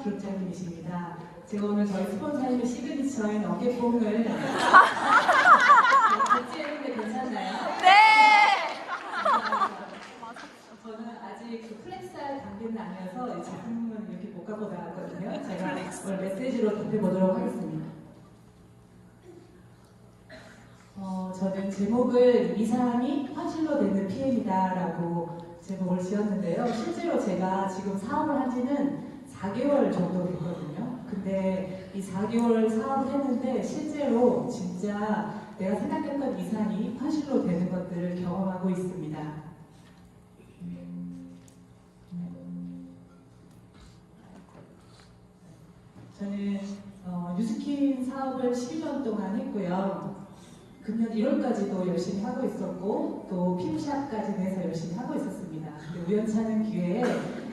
기록장님이십니다. 제가 오늘 저희 스폰서님의 시그니처인 어깨뽕을 결제했는데 괜찮나요? 네! 저는 아직 그 플렉스할 단계는 아니어서 이 제품은 이렇게 못 갖고 나왔거든요. 제가 오늘 메시지로 답해보도록 하겠습니다. 저는 제목을 이 사람이 화실로 되는 PM이다 라고 제목을 지었는데요. 실제로 제가 지금 사업을 한 지는 4개월 정도 됐거든요. 근데 이 4개월 사업을 했는데 실제로 진짜 내가 생각했던 이상이 화실로 되는 것들을 경험하고 있습니다. 저는 뉴스킨 사업을 12년 동안 했고요. 금년 1월까지도 열심히 하고 있었고 또 핀샵까지 내서 열심히 하고 있었습니다. 근데 우연찮은 기회에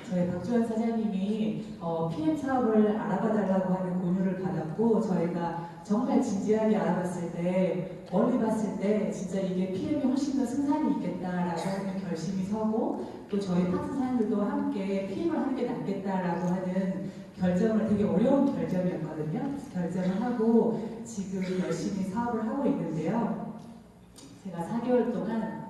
저희 박주환 사장님이 PM 사업을 알아봐달라고 하는 권유를 받았고 저희가 정말 진지하게 알아봤을 때 멀리 봤을 때 진짜 이게 PM이 훨씬 더 승산이 있겠다라고 하는 결심이 서고 또 저희 파트 사장님들도 함께 PM을 하는 게 낫겠다라고 하는 결정을 되게 어려운 결정이었거든요. 그래서 결정을 하고 지금 열심히 사업을 하고 있는데요. 제가 4개월 동안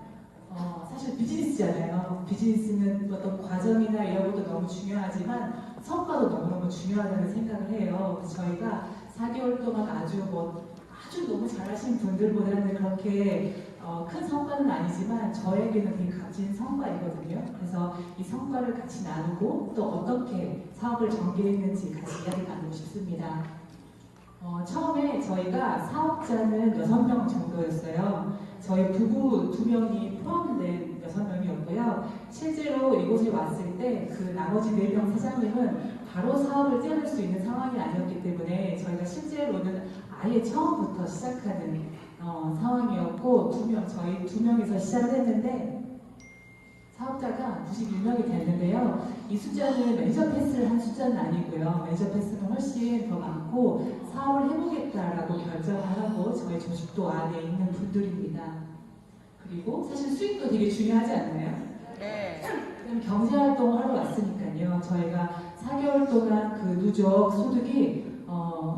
사실 비즈니스잖아요. 비즈니스는 어떤 과정이나 이런 것도 너무 중요하지만 성과도 너무너무 중요하다는 생각을 해요. 그래서 저희가 4개월 동안 아주 너무 잘하신 분들보다는 그렇게 큰 성과는 아니지만 저에게는 되게 값진 성과이거든요. 그래서 이 성과를 같이 나누고 또 어떻게 사업을 전개했는지 같이 이야기 나누고 싶습니다. 처음에 저희가 사업자는 6명 정도였어요. 저희 부부 2명이 포함된 6명이었고요. 실제로 이곳에 왔을 때 그 나머지 4명 사장님은 바로 사업을 떼어낼 수 있는 상황이 아니었기 때문에 저희가 실제로는 아예 처음부터 시작하는 상황이었고 저희 2명에서 시작을 했는데 사업자가 91명이 됐는데요. 이 숫자는 매니저 패스를 한 숫자는 아니고요. 매니저 패스는 훨씬 더 많고 사업을 해보겠다라고 결정을 하고 저희 조직도 안에 있는 분들입니다. 그리고 사실 수익도 되게 중요하지 않나요? 네. 그럼 경제활동을 하러 왔으니까요. 저희가 4개월 동안 그 누적 소득이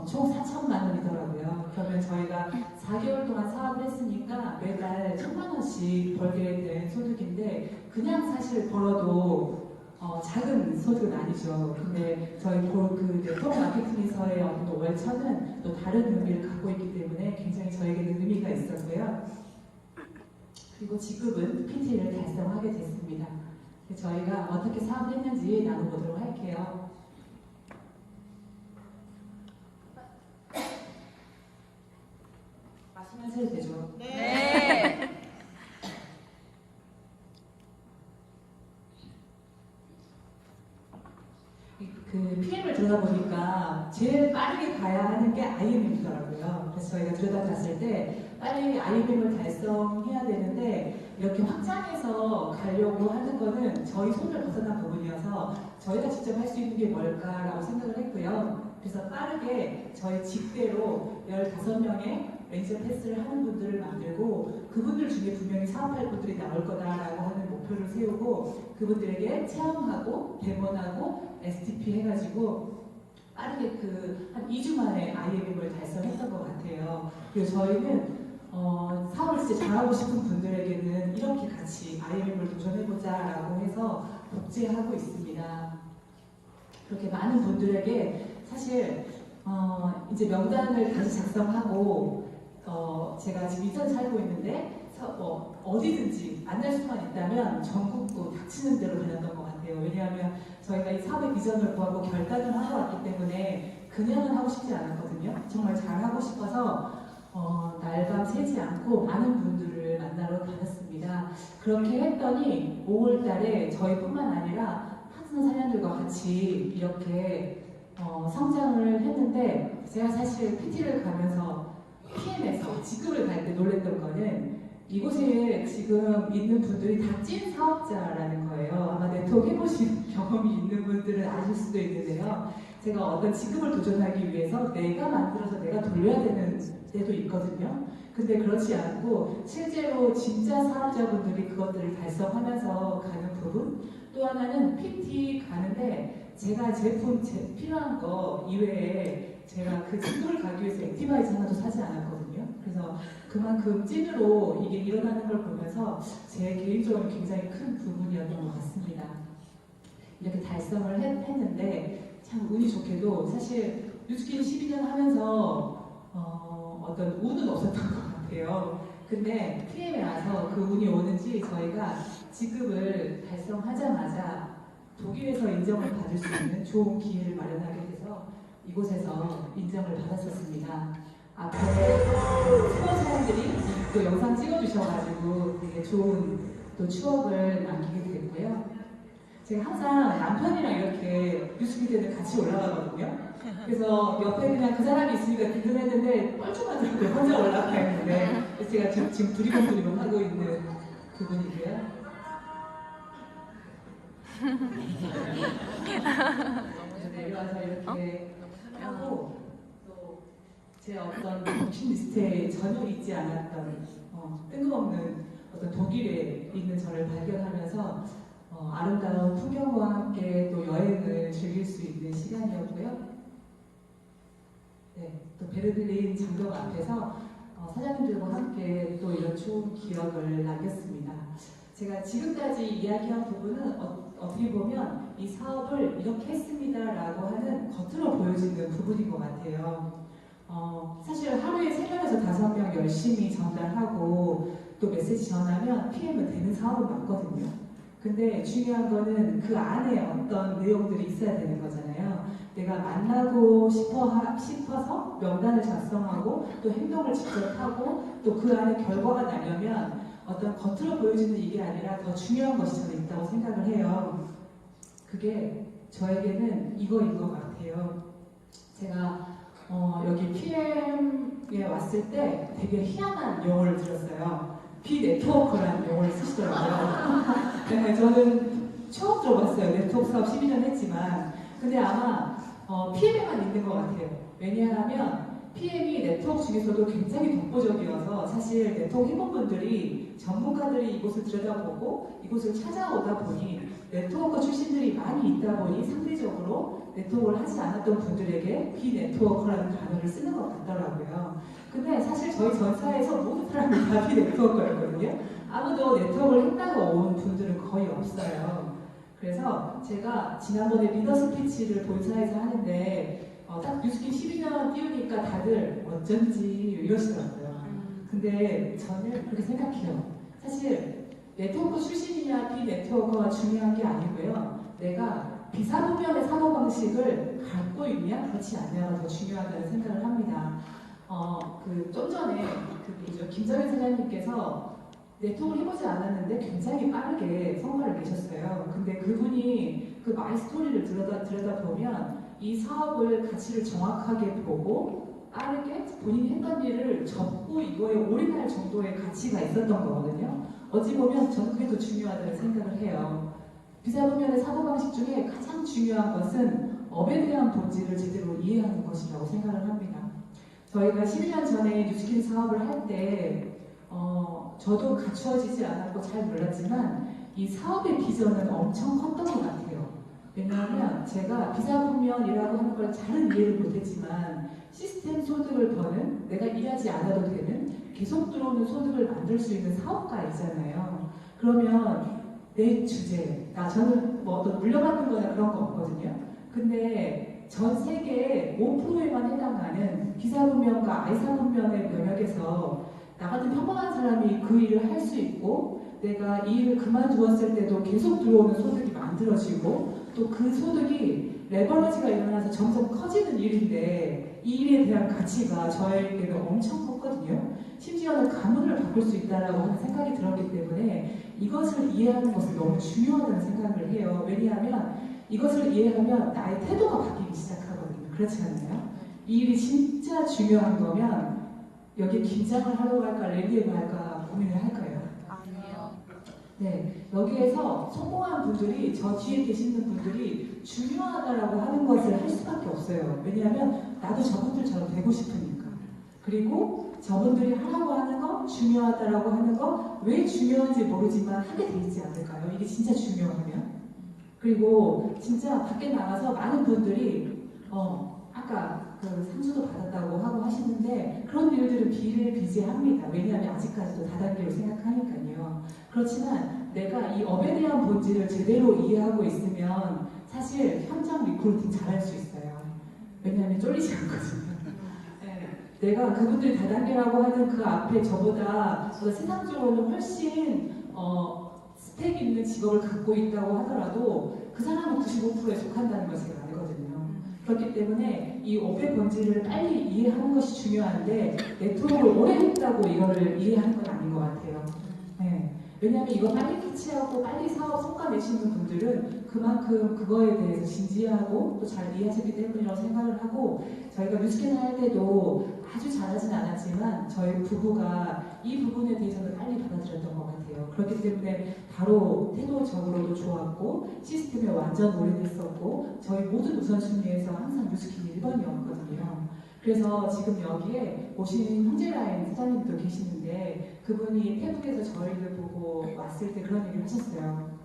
총 4천만 원이더라고요. 그러면 저희가 4개월 동안 사업을 했으니까 매달 1,000만 원씩 벌게 된 소득인데 그냥 사실 벌어도 작은 소득은 아니죠. 근데 저희 그 네트워크 마케팅에서의 어떤 월천은 또 다른 의미를 갖고 있기 때문에 굉장히 저에게는 의미가 있었고요. 그리고 지급은 PT를 달성하게 됐습니다. 저희가 어떻게 사업을 했는지 나눠보도록 할게요. 마시면서 해도 되죠? 네. 그 PM을 들여다보니까 제일 빠르게 가야 하는 게 IMM이더라고요. 그래서 저희가 들여다봤을 때 빨리 IMM을 달성해야 되는데 이렇게 확장해서 가려고 하는 거는 저희 손을 벗어난 부분이어서 저희가 직접 할 수 있는 게 뭘까라고 생각을 했고요. 그래서 빠르게 저희 직대로 15명의 매니저 패스를 하는 분들을 만들고 그분들 중에 분명히 사업할 분들이 나올 거다라고 하는 목표를 세우고 그분들에게 체험하고 데모하고 STP 해가지고 빠르게 한 2주 만에 IMM을 달성했던 것 같아요. 그리고 저희는 사업을 진짜 잘하고 싶은 분들에게는 이렇게 같이 IMM을 도전해보자라고 해서 복제하고 있습니다. 그렇게 많은 분들에게 사실 이제 명단을 다시 작성하고 제가 지금 인천 살고 있는데 어디든지 만날 수만 있다면 전국도 닥치는 대로 다녔던 것 같아요. 왜냐하면 저희가 이 사업의 비전을 구하고 결단을 하고 왔기 때문에 그냥은 하고 싶지 않았거든요. 정말 잘하고 싶어서 날밤 새지 않고 많은 분들을 만나러 다녔습니다. 그렇게 했더니 5월 달에 저희뿐만 아니라 파트너 사장님들과 같이 이렇게 성장을 했는데 제가 사실 PT를 가면서 PM에서 직급을 갈 때 놀랬던 거는 이곳에 지금 있는 분들이 다 찐 사업자라는 거예요. 아마 네트워크 해보신 경험이 있는 분들은 아실 수도 있는데요. 제가 어떤 직급을 도전하기 위해서 내가 만들어서 내가 돌려야 되는 때도 있거든요. 근데 그렇지 않고 실제로 진짜 사업자분들이 그것들을 달성하면서 가는 부분 또 하나는 PT 가는데 제가 필요한 거 이외에 제가 그 진도를 가기 위해서 액티바이즈 하나도 사지 않았거든요. 그래서 그만큼 찐으로 이게 일어나는 걸 보면서 제 개인적으로 굉장히 큰 부분이었던 것 같습니다. 이렇게 달성을 했는데 참 운이 좋게도 사실 뉴스킨 12년 하면서 어떤 운은 없었던 것 같아요. 근데 PM에 와서 그 운이 오는지 저희가 직급을 달성하자마자 독일에서 인정을 받을 수 있는 좋은 기회를 마련하게 돼서 이곳에서 인정을 받았었습니다. 앞에 수많은 사람들이 또 영상 찍어주셔가지고 되게 좋은 또 추억을 남기게 됐고요. 제가 항상 남편이랑 이렇게 뉴스미디어에 같이 올라가거든요. 그래서 옆에 그냥 그 사람이 있으니까 든든했는데 뻘쭘하더라고요. 혼자 올라가 있는데. 그래서 제가 지금 두리번두리번 하고 있는 그분이고요. 내려와서 이렇게 하고 또 제 어떤 버킷리스트에 전혀 있지 않았던 뜬금없는 어떤 독일에 있는 저를 발견하면서 아름다운 풍경과 함께 또 여행을 즐길 수 있는 시간이었고요. 네, 또 베르들린 장벽 앞에서 사장님들과 함께 또 이런 좋은 기억을 남겼습니다. 제가 지금까지 이야기한 부분은 어떻게 보면 이 사업을 이렇게 했습니다라고 하는 겉으로 보여지는 부분인 것 같아요. 사실 하루에 3명에서 5명 열심히 전달하고 또 메시지 전하면 PM은 되는 사업은 맞거든요. 근데 중요한 거는 그 안에 어떤 내용들이 있어야 되는 거잖아요. 내가 만나고 싶어서 명단을 작성하고 또 행동을 직접 하고 또 그 안에 결과가 나려면 어떤 겉으로 보여지는 이게 아니라 더 중요한 것이 저는 있다고 생각을 해요. 그게 저에게는 이거인 것 같아요. 제가 여기 PM에 왔을 때 되게 희한한 용어를 들었어요. 비네트워커라는 용어를 쓰시더라고요. 네, 저는 처음 들어봤어요. 네트워크 사업 12년 했지만. 근데 아마 PM에만 있는 것 같아요. 왜냐하면 PM이 네트워크 중에서도 굉장히 독보적이어서 사실 네트워크 회원분들이 전문가들이 이곳을 들여다보고 이곳을 찾아오다 보니 네트워커 출신들이 많이 있다 보니 상대적으로 네트워크를 하지 않았던 분들에게 비네트워커라는 단어를 쓰는 것 같더라고요. 근데 사실 저희 전사에서 모든 사람이 다 비네트워커였거든요. 아무도 네트워크를 했다고 온 분들은 거의 없어요. 그래서 제가 지난번에 리더 스피치를 본사에서 하는데 딱 뉴스킨 12년 띄우니까 다들 어쩐지 이러시더라고요. 근데 저는 그렇게 생각해요. 사실 네트워크 출신이냐 비네트워커가 중요한 게 아니고요. 내가 비사분면의 사고방식을 갖고 있냐 그렇지 않냐가 더 중요하다는 생각을 합니다. 좀 전에 김정현 사장님께서 네트워크를 해보지 않았는데 굉장히 빠르게 성과를 내셨어요. 근데 그분이 그 마이 스토리를 들여다보면 이 사업을 가치를 정확하게 보고 빠르게 본인이 했던 일을 접고 이거에 올인할 정도의 가치가 있었던 거거든요. 어찌 보면 저는 그게 더 중요하다는 생각을 해요. 비사분면의 사고방식 중에 가장 중요한 것은 업에 대한 본질을 제대로 이해하는 것이라고 생각을 합니다. 저희가 12년 전에 뉴스킨 사업을 할 때 저도 갖추어지지 않았고 잘 몰랐지만 이 사업의 비전은 엄청 컸던 것 같아요. 왜냐하면 제가 비사분면이라고 하는 걸 잘은 이해를 못했지만 시스템 소득을 버는 내가 일하지 않아도 되는 계속 들어오는 소득을 만들 수 있는 사업가 있잖아요. 그러면 내 주제, 저는 뭐 어떤 물려받는 거나 그런 거 없거든요. 근데 전 세계의 5%에만 해당하는 비사분면과 아이사분면의 영역에서 나 같은 평범한 사람이 그 일을 할 수 있고 내가 이 일을 그만두었을 때도 계속 들어오는 소득이 만들어지고 또 그 소득이 레버리지가 일어나서 점점 커지는 일인데 이 일에 대한 가치가 저에게는 엄청 컸거든요. 심지어는 가문을 바꿀 수 있다라고 하는 생각이 들었기 때문에 이것을 이해하는 것은 너무 중요하다는 생각을 해요. 왜냐하면 이것을 이해하면 나의 태도가 바뀌기 시작하거든요. 그렇지 않나요? 이 일이 진짜 중요한 거면 여기 김장을 하러 갈까 랠리에 갈까 고민을 할 거예요. 아니요. 네, 여기에서 성공한 분들이 저 뒤에 계시는 분들이 중요하다라고 하는 것을 할 수밖에 없어요. 왜냐하면 나도 저분들처럼 되고 싶으니까. 그리고 저분들이 하라고 하는 거, 중요하다라고 하는 거 왜 중요한지 모르지만 하게 돼 있지 않을까요? 이게 진짜 중요하면. 그리고 진짜 밖에 나가서 많은 분들이 아까 그 상주도 받았다고 하고 하시는데 그런 일들은 비일비재합니다. 왜냐하면 아직까지도 다단계로 생각하니까요. 그렇지만 내가 이 업에 대한 본질을 제대로 이해하고 있으면 사실 현장 리크루팅 잘할 수 있어요. 왜냐하면 쫄리지 않거든요. 내가 그분들이 다단계라고 하는 그 앞에 저보다 세상적으로는 훨씬 스펙 있는 직업을 갖고 있다고 하더라도 그 사람은 95%에 속한다는 걸 제가 알거든요. 그렇기 때문에 이 업의 본질을 빨리 이해하는 것이 중요한데 네트워크를 오래 했다고 이거를 이해하는 건 아닌 것 같아요. 네. 왜냐하면 이거 빨리 캐치하고 빨리 사업 성과 내시는 분들은 그만큼 그거에 대해서 진지하고 또 잘 이해하셨기 때문이라고 생각을 하고 저희가 뉴스캐너 할 때도 아주 잘하진 않았지만 저희 부부가 이 부분에 대해서는 빨리 받아들였던 것 같아요. 그렇기 때문에 바로 태도적으로도 좋았고 시스템에 완전 오래됐었고 저희 모든 우선순위에서 항상 뉴스캐너 1번이었거든요. 그래서 지금 여기에 오신 형제라인 사장님도 계시는데 그분이 태국에서 저희를 보고 왔을 때 그런 얘기를 하셨어요.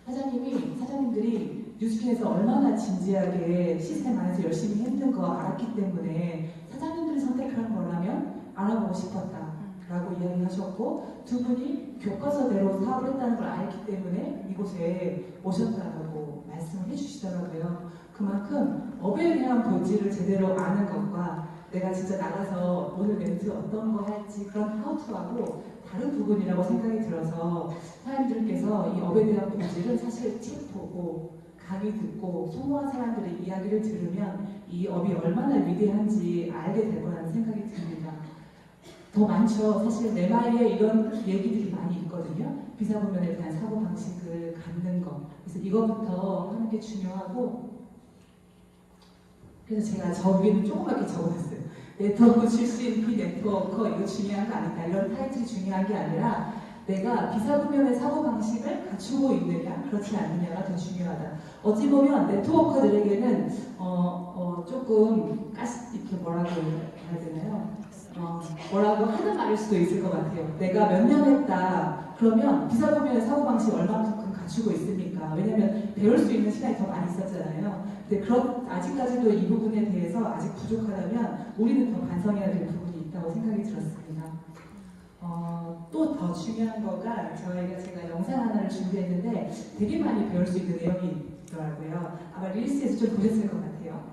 사장님들이 뉴스캐너에서 얼마나 진지하게 시스템 안에서 열심히 했는 거 알았기 때문에 사장님들이 선택한 거라면 알아보고 싶었다 라고 이야기하셨고 두 분이 교과서대로 사업을 했다는 걸 알기 때문에 이곳에 오셨다고 말씀을 해주시더라고요. 그만큼 업에 대한 본질을 제대로 아는 것과 내가 진짜 나가서 오늘 멘트 어떤 거 할지 그런 하우투하고 다른 부분이라고 생각이 들어서 사람들께서 이 업에 대한 본질은 사실 책 보고 강의 듣고 소모한 사람들의 이야기를 들으면 이 업이 얼마나 위대한지 알게 될 거라는 생각이 듭니다. 더 많죠. 사실 내 말에 이런 얘기들이 많이 있거든요. 비사분면에 대한 사고방식을 갖는 거. 그래서 이거부터 하는 게 중요하고 그래서 제가 저 위에는 조그맣게 적어놨어요. 네트워크 출신 비네트워커 이거 중요한 거 아니다. 이런 타이틀이 중요한 게 아니라 내가 비사분면의 사고방식을 갖추고 있느냐 그렇지 않느냐가 더 중요하다. 어찌 보면 네트워커들에게는 조금 이렇게 뭐라고 해야 되나요? 뭐라고 하는 말일 수도 있을 것 같아요. 내가 몇 년 했다. 그러면 비사분면의 사고방식 얼마만큼 갖추고 있습니까? 왜냐면 배울 수 있는 시간이 더 많이 있었잖아요. 근데 아직까지도 이 부분에 대해서 아직 부족하다면 우리는 더 반성해야 될 부분이 있다고 생각이 들었습니다. 또 더 중요한 거가 제가 영상 하나를 준비했는데 되게 많이 배울 수 있는 내용이 있더라고요. 아마 릴스에서 좀 보셨을 것 같아요.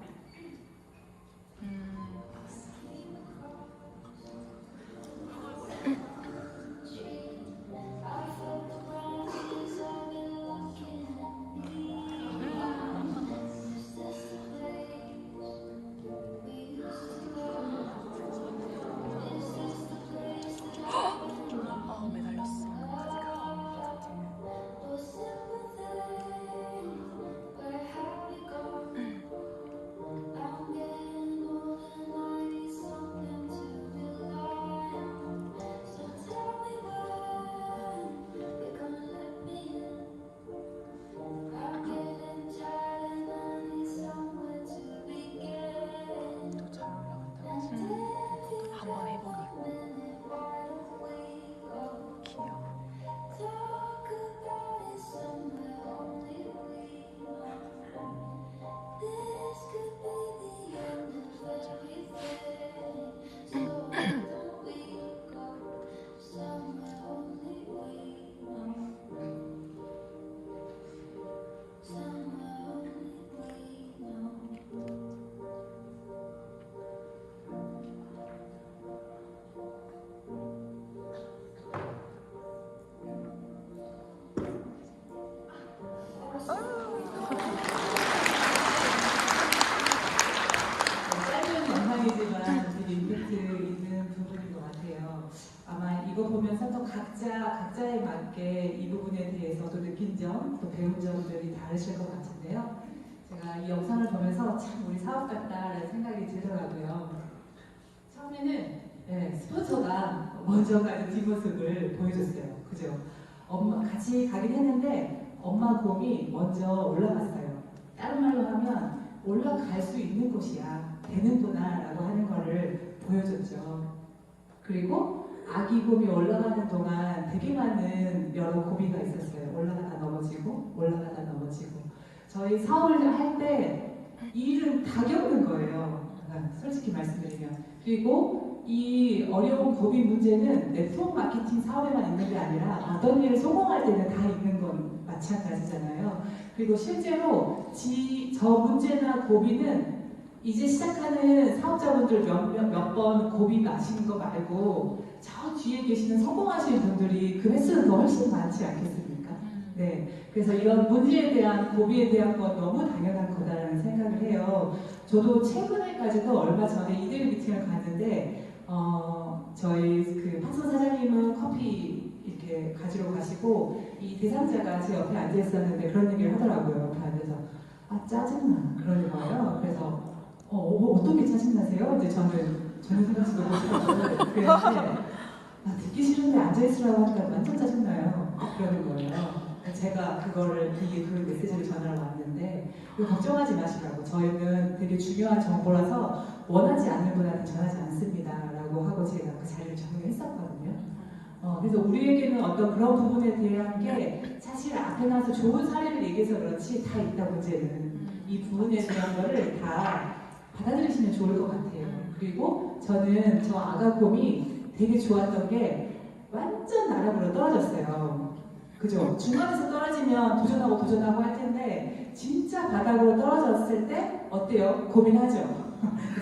매달렸어. 한번 해보니까 귀여워. 짧은 영상이지만 되게 임팩트 있는 부분인 것 같아요. 아마 이거 보면서 또 각자에 맞게 이 부분에 대해서도 느낀 점, 또 배운 점들이 다르실 것 같은데요. 제가 이 영상을 보면서 참 우리 사업 같다라는 생각이 들더라고요. 처음에는 스폰서가 먼저 가는 뒷모습을 보여줬어요. 그죠? 엄마 같이 가긴 했는데 엄마 곰이 먼저 올라갔어요. 다른 말로 하면 올라갈 수 있는 곳이야. 되는구나 라고 하는 거를 보여줬죠. 그리고 아기 곰이 올라가는 동안 되게 많은 여러 고비가 있었어요. 올라가다 넘어지고 올라가다 넘어지고 지금 저희 사업을 할 때 일은 다 겪는 거예요. 솔직히 말씀드리면. 그리고 이 어려운 고비 문제는 네트워크 마케팅 사업에만 있는 게 아니라 어떤 일을 성공할 때는 다 있는 건 마찬가지잖아요. 그리고 실제로 저 문제나 고비는 이제 시작하는 사업자분들 몇 번 고비 마시는 거 말고 저 뒤에 계시는 성공하시는 분들이 그 횟수는 더 훨씬 많지 않겠습니까? 네, 그래서 이런 문제에 대한 고비에 대한 건 너무 당연한 거다라는 생각을 해요. 저도 최근에까지도 얼마 전에 이대일 미팅을 갔는데 저희 그 파트너 사장님은 커피 이렇게 가지러 가시고 이 대상자가 제 옆에 앉아 있었는데 그런 얘기를 하더라고요. 옆에 앉아서 아 짜증나 그러는 거예요. 그래서 어떤 게 짜증나세요? 이제 저는 생각지도 못하고 그랬는데 듣기 싫은데 앉아있으라고 하니까 완전 짜증나요. 그러는 거예요. 제가 이게 그 메시지를 전하러 왔는데 걱정하지 마시라고 저희는 되게 중요한 정보라서 원하지 않는 분한테 전하지 않습니다 라고 하고 제가 그 자리를 정리했었거든요. 그래서 우리에게는 어떤 그런 부분에 대한 게 사실 앞에 나서 좋은 사례를 얘기해서 그렇지 다 있다 문제는 이 부분에 대한 거를 다 받아들이시면 좋을 것 같아요. 그리고 저는 저 아가곰이 되게 좋았던 게 완전 나락으로 떨어졌어요. 그죠? 중간에서 떨어지면 도전하고 할 텐데 진짜 바닥으로 떨어졌을 때 어때요? 고민하죠?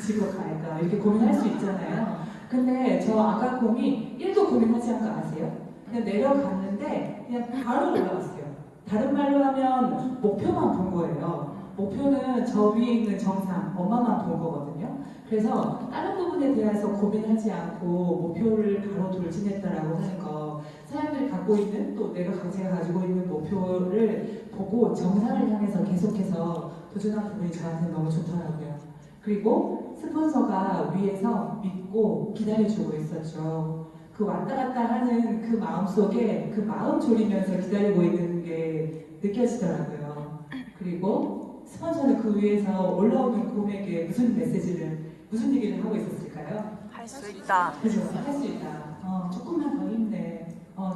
집으로 갈까? 이렇게 고민할 수 있잖아요. 근데 저 아가곰이 1도 고민하지 않고 아세요? 그냥 내려갔는데 그냥 바로 올라갔어요. 다른 말로 하면 목표만 본 거예요. 목표는 저 위에 있는 정상, 엄마만 본 거거든요. 그래서 다른 부분에 대해서 고민하지 않고 목표를 바로 돌진했다라고 하는 거 사람들이 갖고 있는 또 제가 가지고 있는 목표를 보고 정상을 향해서 계속해서 도전한 부분이 저한테 너무 좋더라고요. 그리고 스폰서가 위에서 믿고 기다려주고 있었죠. 그 왔다 갔다 하는 그 마음 속에 그 마음 졸이면서 기다리고 있는 게 느껴지더라고요. 그리고 스폰서는 그 위에서 올라오는 곰에게 무슨 얘기를 하고 있었을까요? 할 수 있다. 그죠? 할 수 있다. 조금만 더 힘내.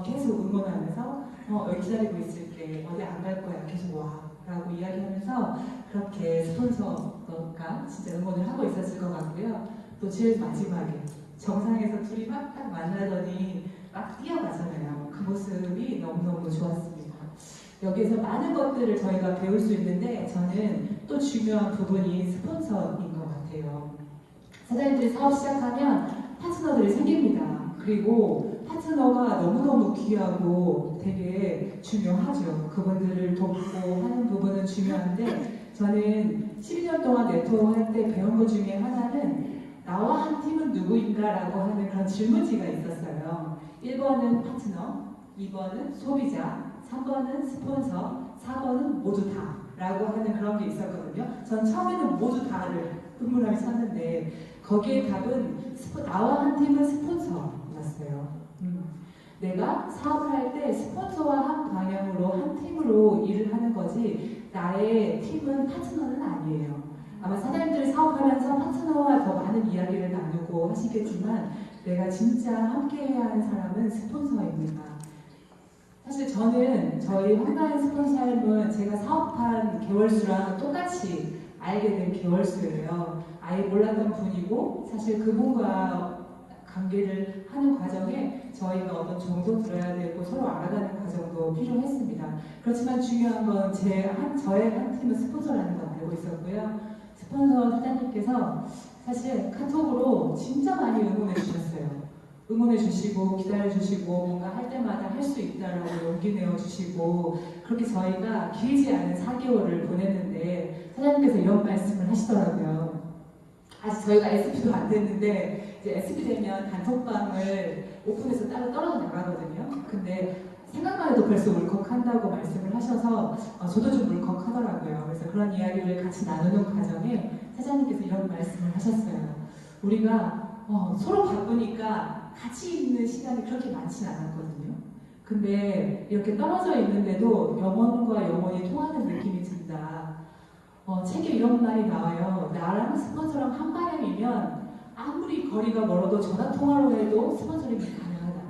계속 응원하면서 여기 기다리고 있을게. 어디 안 갈 거야. 계속 와. 라고 이야기하면서 그렇게 스폰서가 진짜 응원을 하고 있었을 것 같고요. 또 제일 마지막에 정상에서 둘이 막 딱 만나더니 막 뛰어가잖아요. 그 모습이 너무너무 좋았습니다. 여기에서 많은 것들을 저희가 배울 수 있는데 저는 또 중요한 부분이 스폰서인 것 같아요. 사장님들이 사업 시작하면 파트너들이 생깁니다. 그리고 파트너가 너무너무 귀하고 되게 중요하죠. 그분들을 돕고 하는 부분은 중요한데 저는 12년 동안 네트워크 할 때 배운 것 중에 하나는 나와 한 팀은 누구인가라고 하는 그런 질문지가 있었어요. 1번은 파트너, 2번은 소비자, 3번은 스폰서, 4번은 모두 다 라고 하는 그런 게 있었거든요. 전 처음에는 모두 다를 흥분하게 찾는데 거기에 답은 나와 한 팀은 스폰서였어요. 내가 사업을 할 때 스폰서와 한 방향으로 한 팀으로 일을 하는 거지 나의 팀은 파트너는 아니에요. 아마 사장님들이 사업하면서 파트너와 더 많은 이야기를 나누고 하시겠지만 내가 진짜 함께해야 하는 사람은 스폰서입니다. 사실 저는 저희 황당한 스폰서님은 제가 사업한 개월수랑 똑같이 알게 된 개월수예요. 아예 몰랐던 분이고 사실 그분과 관계를 하는 과정에 저희가 어떤 정도 들어야 되고 서로 알아가는 과정도 필요했습니다. 그렇지만 중요한 건 저의 한 팀은 스폰서라는 걸 알고 있었고요. 스폰서 사장님께서 사실 카톡으로 진짜 많이 응원해 주셨어요. 응원해 주시고 기다려 주시고 뭔가 할 때마다 할 수 있다라고 용기 내어 주시고 그렇게 저희가 길지 않은 4개월을 보냈는데 사장님께서 이런 말씀을 하시더라고요. 아직 저희가 SP도 안 됐는데 이제 SP 되면 단톡방을 오픈해서 따로 떨어져 나가거든요. 근데 생각만 해도 벌써 울컥한다고 말씀을 하셔서 저도 좀 울컥하더라고요. 그래서 그런 이야기를 같이 나누는 과정에 사장님께서 이런 말씀을 하셨어요. 우리가 서로 바쁘니까 같이 있는 시간이 그렇게 많지는 않았거든요. 근데 이렇게 떨어져 있는데도 영혼과 영혼이 통하는 느낌이 든다. 책에 이런 말이 나와요. 나랑 스폰서랑 한 방향이면 아무리 거리가 멀어도 전화 통화로 해도 스폰서링이 가능하다.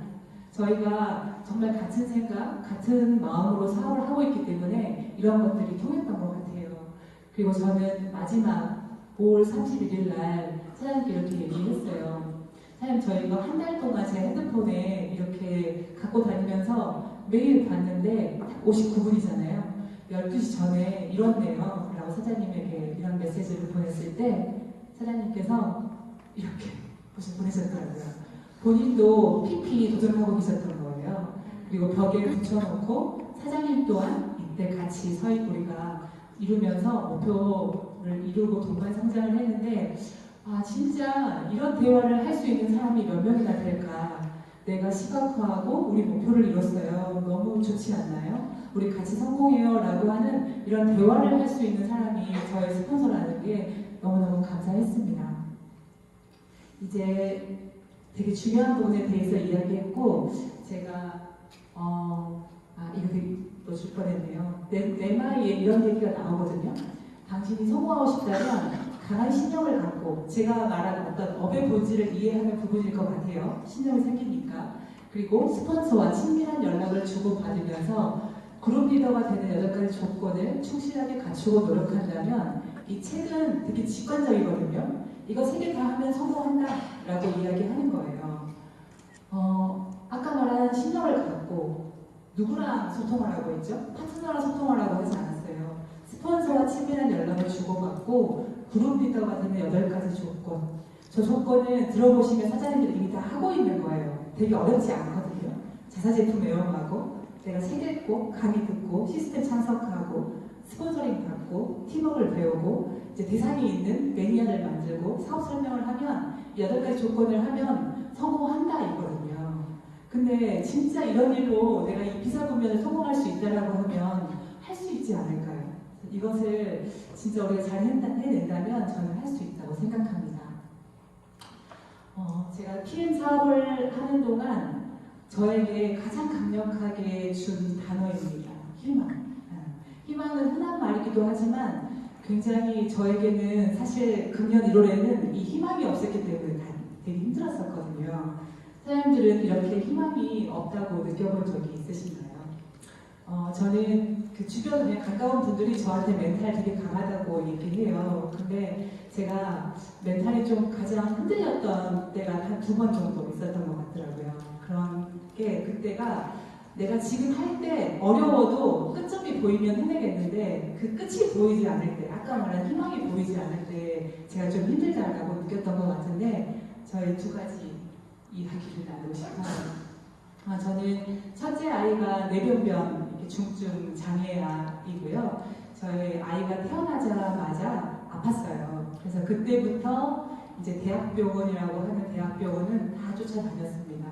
저희가 정말 같은 생각, 같은 마음으로 사업을 하고 있기 때문에 이런 것들이 통했던 것 같아요. 그리고 저는 마지막 5월 31일 날 사장님께 이렇게 얘기했어요. 사장님, 저 이거 한 달 동안 제 핸드폰에 이렇게 갖고 다니면서 매일 봤는데 59분이잖아요. 12시 전에 이렇네요. 라고 사장님에게 이런 메시지를 보냈을 때 사장님께서 이렇게 보내셨더라고요. 본인도 PP 도전하고 계셨던 거예요. 그리고 벽에 붙여놓고 사장님 또한 이때 같이 서희 우리가 이루면서 목표를 이루고 동반 성장을 했는데 아 진짜 이런 대화를 할 수 있는 사람이 몇 명이나 될까. 내가 시각화하고 우리 목표를 이뤘어요. 너무 좋지 않나요? 우리 같이 성공해요 라고 하는 이런 대화를 할 수 있는 사람이 저의 스폰서라는 게 너무너무 감사했습니다. 이제 되게 중요한 부분에 대해서 이야기했고 제가 이거 되게 놓칠 뻔했네요. 내 마이에 이런 얘기가 나오거든요. 당신이 성공하고 싶다면 강한 신념을 갖고 제가 말한 어떤 업의 본질을 이해하는 부분일 것 같아요. 신념이 생기니까. 그리고 스폰서와 친밀한 연락을 주고받으면서 그룹 리더가 되는 8가지 조건을 충실하게 갖추고 노력한다면 이 책은 되게 직관적이거든요. 이거 3개 다 하면 성공한다 라고 이야기하는 거예요. 아까 말한 신념을 갖고 누구랑 소통하라고 했죠? 파트너랑 소통하라고 하지 않았어요. 스폰서와 친밀한 연락을 주고받고 그룹 리더가 되는 8가지 조건. 저 조건은 들어보시면 사장님들이 이미 다 하고 있는 거예요. 되게 어렵지 않거든요. 자사제품 애용하고 내가 책 읽고 강의 듣고 시스템 참석하고 스폰서링 받고 팀워크를 배우고 이제 대상이 있는 매니아를 만들고 사업 설명을 하면 8가지 조건을 하면 성공한다 이거든요. 근데 진짜 이런 일로 내가 이 비사 분면을 성공할 수 있다라고 하면 할 수 있지 않을까요? 이것을 진짜 우리가 잘 해낸다면 저는 할 수 있다고 생각합니다. 제가 PM 사업을 하는 동안 저에게 가장 강력하게 준 단어입니다. 희망. 희망은 흔한 말이기도 하지만 굉장히 저에게는 사실 금년 1월에는 이 희망이 없었기 때문에 되게 힘들었었거든요. 사장님들은 이렇게 희망이 없다고 느껴본 적이 있으신가요? 저는 그 주변 그냥 가까운 분들이 저한테 멘탈 되게 강하다고 얘기해요. 근데 제가 멘탈이 좀 가장 흔들렸던 때가 한 2번 정도 있었던 것 같더라고요. 그런 게 그때가 내가 지금 할 때 어려워도 끝점이 보이면 해내겠는데 그 끝이 보이지 않을 때, 아까 말한 희망이 보이지 않을 때 제가 좀 힘들다라고 느꼈던 것 같은데 저희 2가지 이야기를 나누고 싶어요. 저는 첫째 아이가 뇌변변 중증 장애아이고요. 저희 아이가 태어나자마자 아팠어요. 그래서 그때부터 이제 대학병원이라고 하는 대학병원은 다 쫓아다녔습니다.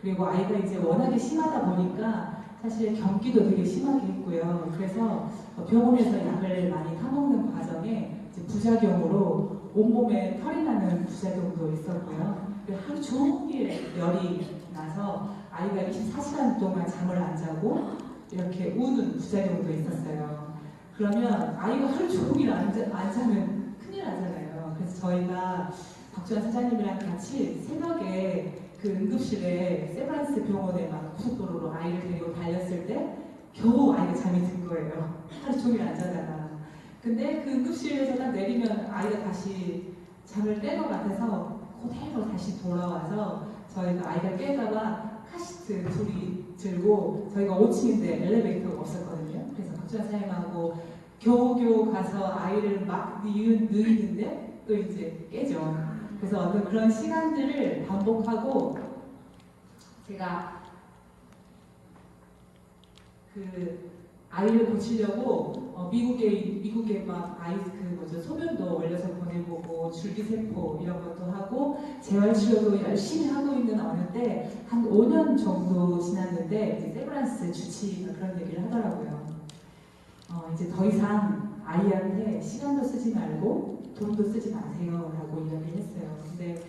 그리고 아이가 이제 워낙에 심하다 보니까 사실 경기도 되게 심하게 했고요. 그래서 병원에서 약을 많이 타먹는 과정에 이제 부작용으로 온몸에 털이 나는 부작용도 있었고요. 하루 종일 열이 나서 아이가 24시간 동안 잠을 안 자고 이렇게 우는 부작용도 있었어요. 그러면 아이가 하루 종일 안 자면 큰일 나잖아요. 그래서 저희가 박주환 사장님이랑 같이 새벽에 그 응급실에 세브란스 병원에 막 고속도로로 아이를 데리고 달렸을 때 겨우 아이가 잠이 든 거예요. 하루 종일 안 자다가. 근데 그 응급실에서 딱 내리면 아이가 다시 잠을 깰 것 같아서 그대로 다시 돌아와서 저희가 아이가 깨다가 카시트 둘이 들고 저희가 5층인데 엘리베이터가 없었거든요. 그래서 박주환 사장님하고 겨우겨우 가서 아이를 막 누이는데 또 이제 깨죠. 그래서 어떤 그런 시간들을 반복하고 제가 그 아이를 고치려고 미국에 막 소변도 얼려서 보내보고 줄기세포 이런 것도 하고 재활치료도 열심히 하고 있는 어느 때 한 5년 정도 지났는데 이제 세브란스 주치의가 그런 얘기를 하더라고요. 이제 더 이상 아이한테 시간도 쓰지 말고 돈도 쓰지 마세요 라고 이야기를 했어요. 근데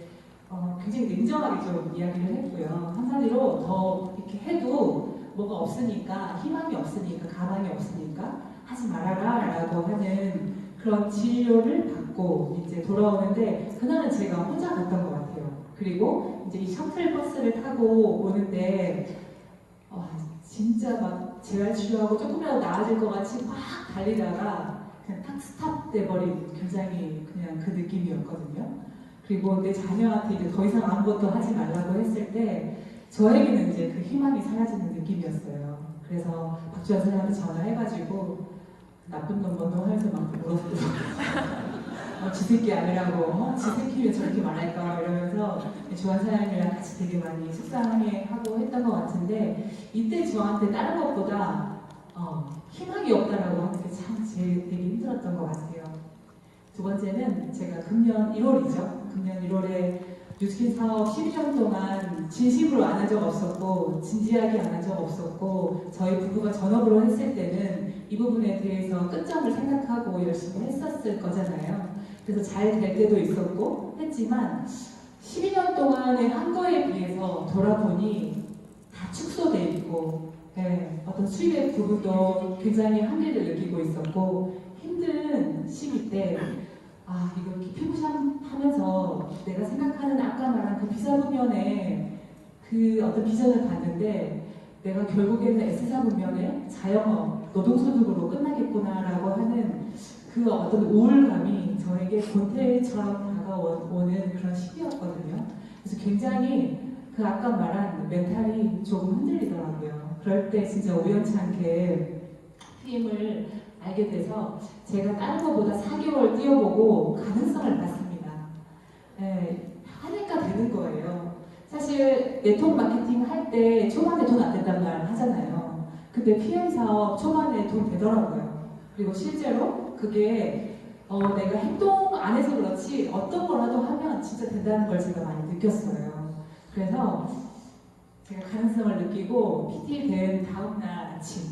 굉장히 냉정하게 좀 이야기를 했고요. 한마디로 더 이렇게 해도 뭐가 없으니까, 희망이 없으니까, 가망이 없으니까 하지 말아라 라고 하는 그런 진료를 받고 있고 이제 돌아오는데 그날은 제가 혼자 갔던 것 같아요. 그리고 이제 이 셔틀 버스를 타고 오는데 진짜 막 재활치료하고 조금이라도 나아질 것 같이 막 달리다가 그냥 딱 스탑 돼버린 굉장히 그냥 그 느낌이었거든요. 그리고 내 자녀한테 이제 더 이상 아무것도 하지 말라고 했을 때 저에게는 이제 그 희망이 사라지는 느낌이었어요. 그래서 박주환 선생님한테 전화해가지고 나쁜 놈, 뭔 놈 하면서 막 물었어요. 지새끼 아니라고, 지새끼면 저렇게 말할까 이러면서 주한 사람이랑 같이 되게 많이 속상해하고 했던 것 같은데 이때 저한테 다른 것보다 희망이 없다라고 하는 게 참 제일 되게 힘들었던 것 같아요. 두 번째는 제가 금년 1월이죠. 금년 1월에 뉴스킨 사업 12년 동안 진심으로 안 한 적 없었고 진지하게 안 한 적 없었고 저희 부부가 전업으로 했을 때는 이 부분에 대해서 끝점을 생각하고 열심히 했었을 거잖아요. 그래서 잘 될 때도 있었고 했지만 12년 동안에 한 거에 비해서 돌아보니 다 축소돼 있고 어떤 수입의 부분도 굉장히 한계를 느끼고 있었고 힘든 시기 때 이거 피부샵 하면서 내가 생각하는 아까 말한 그 비사분면에 그 어떤 비전을 봤는데 내가 결국에는 S사 분면에 자영업, 노동소득으로 끝나겠구나라고 하는 그 어떤 우울감이 저에게 권태처럼 다가오는 그런 시기였거든요. 그래서 굉장히 그 아까 말한 멘탈이 조금 흔들리더라고요. 그럴 때 진짜 우연치 않게 팀을 알게 돼서 제가 다른 것보다 4개월 뛰어보고 가능성을 봤습니다. 하니까 되는 거예요. 사실 네트워크 마케팅 할 때 초반에 돈 안 된다는 말 하잖아요. 근데 PM 사업 초반에 돈 되더라고요. 그리고 실제로 그게 내가 행동 안 해서 그렇지 어떤 거라도 하면 진짜 된다는 걸 제가 많이 느꼈어요. 그래서 제가 가능성을 느끼고 PT 된 다음날 아침,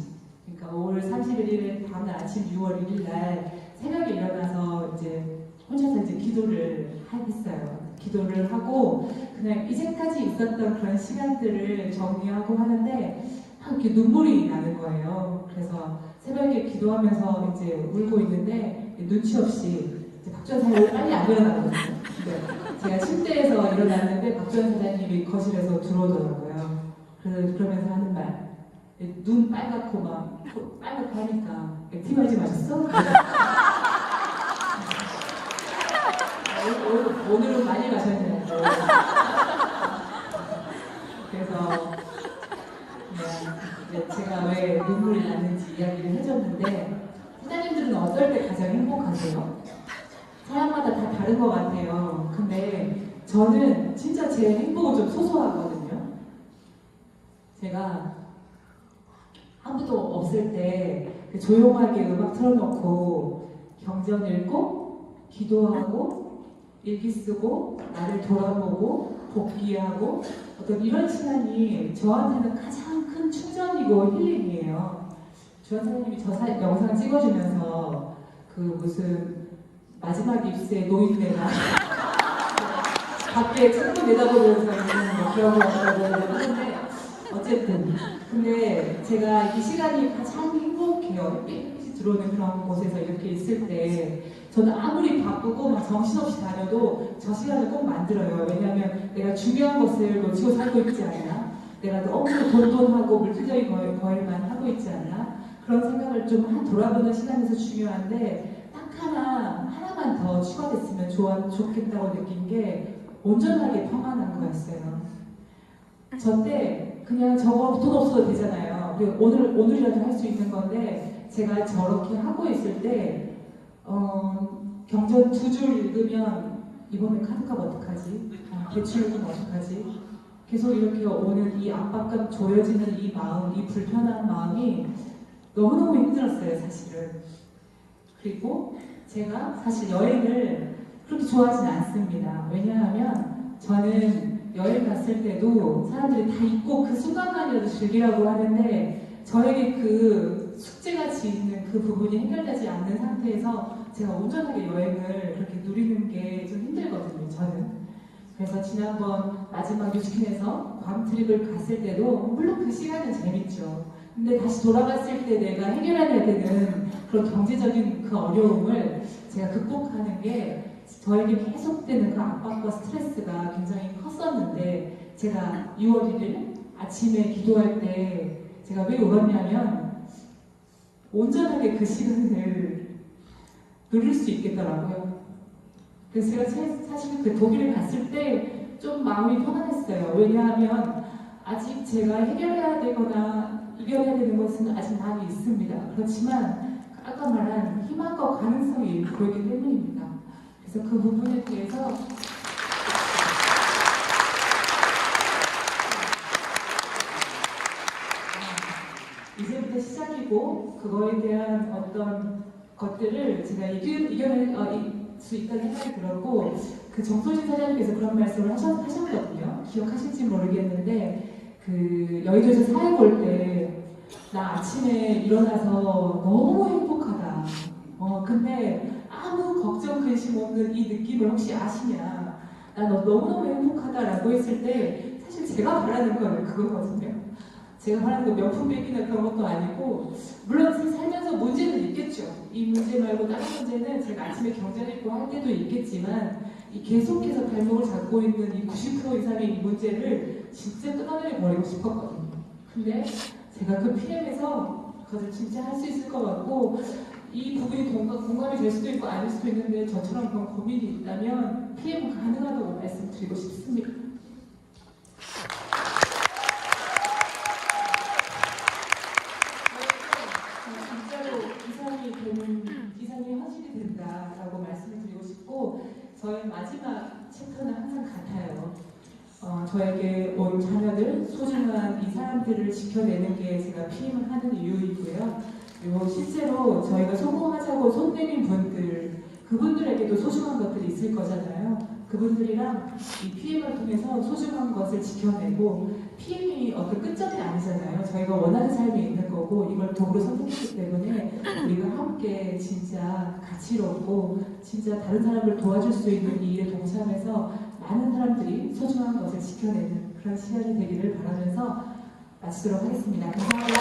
그러니까 5월 31일 다음날 아침 6월 1일 날 새벽에 일어나서 이제 혼자서 이제 기도를 했어요. 기도를 하고 그냥 이제까지 있었던 그런 시간들을 정리하고 하는데 막 이렇게 눈물이 나는 거예요. 그래서 새벽에 기도하면서 이제 울고 있는데 눈치 없이 박주환 사장님이 빨리 안 일어나거든요. 제가 침대에서 일어났는데 박주환 사장님이 거실에서 들어오더라고요. 그러면서 하는 말, 눈 빨갛고 막 빨갛고 하니까 액티바이즈 마셨어? 오늘은 많이 마셔야 되는데. 그래서 제가 왜 눈물이 나는지 이야기를 해줬는데 사장님들은 어떨 때 가장 행복하세요? 사람마다 다 다른 것 같아요. 근데 저는 진짜 제 행복은 좀 소소하거든요. 제가 아무도 없을 때 조용하게 음악 틀어놓고 경전 읽고 기도하고 일기 쓰고 나를 돌아보고 복귀하고 어떤 이런 시간이 저한테는 가장 큰 충전이고 힐링이에요. 주한 사장님이 저 영상 찍어주면서 그 무슨 마지막 입수의 노인네가 밖에 창문 내다보면서 있는 그런 거 하는데 어쨌든 근데 제가 이 시간이 가장 행복해요. 햇빛이 들어오는 그런 곳에서 이렇게 있을 때 저는 아무리 바쁘고 막 정신없이 다녀도 저 시간을 꼭 만들어요. 왜냐하면 내가 중요한 것을 놓치고 살고 있지 않나, 내가 너무 돈돈하고 물질적인 거에만 하고 있지 않나, 그런 생각을 좀 돌아보는 시간에서 중요한데 딱 하나만 더 추가됐으면 좋겠다고 느낀 게 온전하게 평안한 거였어요. 저 때 그냥 저거 돈 없어도 되잖아요. 오늘이라도 할 수 있는 건데 제가 저렇게 하고 있을 때 경전 2줄 읽으면 이번에 카드값 어떡하지? 대출금 어떡하지? 계속 이렇게 오는 이 압박감, 조여지는 이 마음, 이 불편한 마음이 너무너무 힘들었어요, 사실은. 그리고 제가 사실 여행을 그렇게 좋아하진 않습니다. 왜냐하면 저는 여행 갔을 때도 사람들이 다 있고 그 순간만이라도 즐기라고 하는데 저에게 그 숙제같이 있는 그 부분이 해결되지 않는 상태에서 제가 온전하게 여행을 그렇게 누리는 게 좀 힘들거든요, 저는. 그래서 지난번 마지막 뉴스킨에서 괌 트립을 갔을 때도 물론 그 시간은 재밌죠. 근데 다시 돌아갔을 때 내가 해결해야 되는 그런 경제적인 그 어려움을 제가 극복하는 게 저에게 계속되는 그 압박과 스트레스가 굉장히 컸었는데 제가 6월 1일 아침에 기도할 때 제가 왜 울었냐면 온전하게 그 시간을 누릴 수 있겠더라고요. 그래서 제가 사실 그 독일에 갔을 때 좀 마음이 편안했어요. 왜냐하면 아직 제가 해결해야 되거나 이겨내야 되는 것은 아직 많이 있습니다. 그렇지만 아까 말한 희망과 가능성이 보이기 때문입니다. 그래서 그 부분에 대해서 이제부터 시작이고 그거에 대한 어떤 것들을 제가 이겨낼 수 있다는 생각이 들었고 그 정소진 사장님께서 그런 말씀을 하셨거든요. 기억하실지 모르겠는데 그 여의도에서 사회 볼 때 나 아침에 일어나서 너무 행복하다. 근데 아무 걱정 근심 없는 이 느낌을 혹시 아시냐? 나 너무너무 행복하다라고 했을 때 사실 제가 바라는 건 그거거든요. 제가 바라는 건 명품백이나 그런 것도 아니고 물론 살면서 문제는 있겠죠. 이 문제 말고 다른 문제는 제가 아침에 경제를 읽고 할 때도 있겠지만 이 계속해서 발목을 잡고 있는 이 90% 이상의 이 문제를 진짜 끊어내 버리고 싶었거든요. 근데 제가 그 PM에서 그것을 진짜 할 수 있을 것 같고 이 부분이 공감이 될 수도 있고 아닐 수도 있는데 저처럼 그런 고민이 있다면 PM은 가능하다고 말씀드리고 싶습니다. 이상이 현실이 된다라고 말씀을 드리고 싶고 저의 마지막 챕터는 항상 같아요. 저에게 온 자녀들, 소중한 이 사람들을 지켜내는 게 제가 PM을 하는 이유이고요. 그리고 실제로 저희가 성공하자고 손 내민 분들, 그분들에게도 소중한 것들이 있을 거잖아요. 그분들이랑 이 PM을 통해서 소중한 것을 지켜내고 PM이 어떤 끝점이 아니잖아요. 저희가 원하는 삶이 있는 거고 이걸 도구로 선택했기 때문에 우리가 함께 진짜 가치롭고 진짜 다른 사람을 도와줄 수 있는 이 일에 동참해서 많은 사람들이 소중한 것을 지켜내는 그런 시간이 되기를 바라면서 마치도록 하겠습니다. 감사합니다.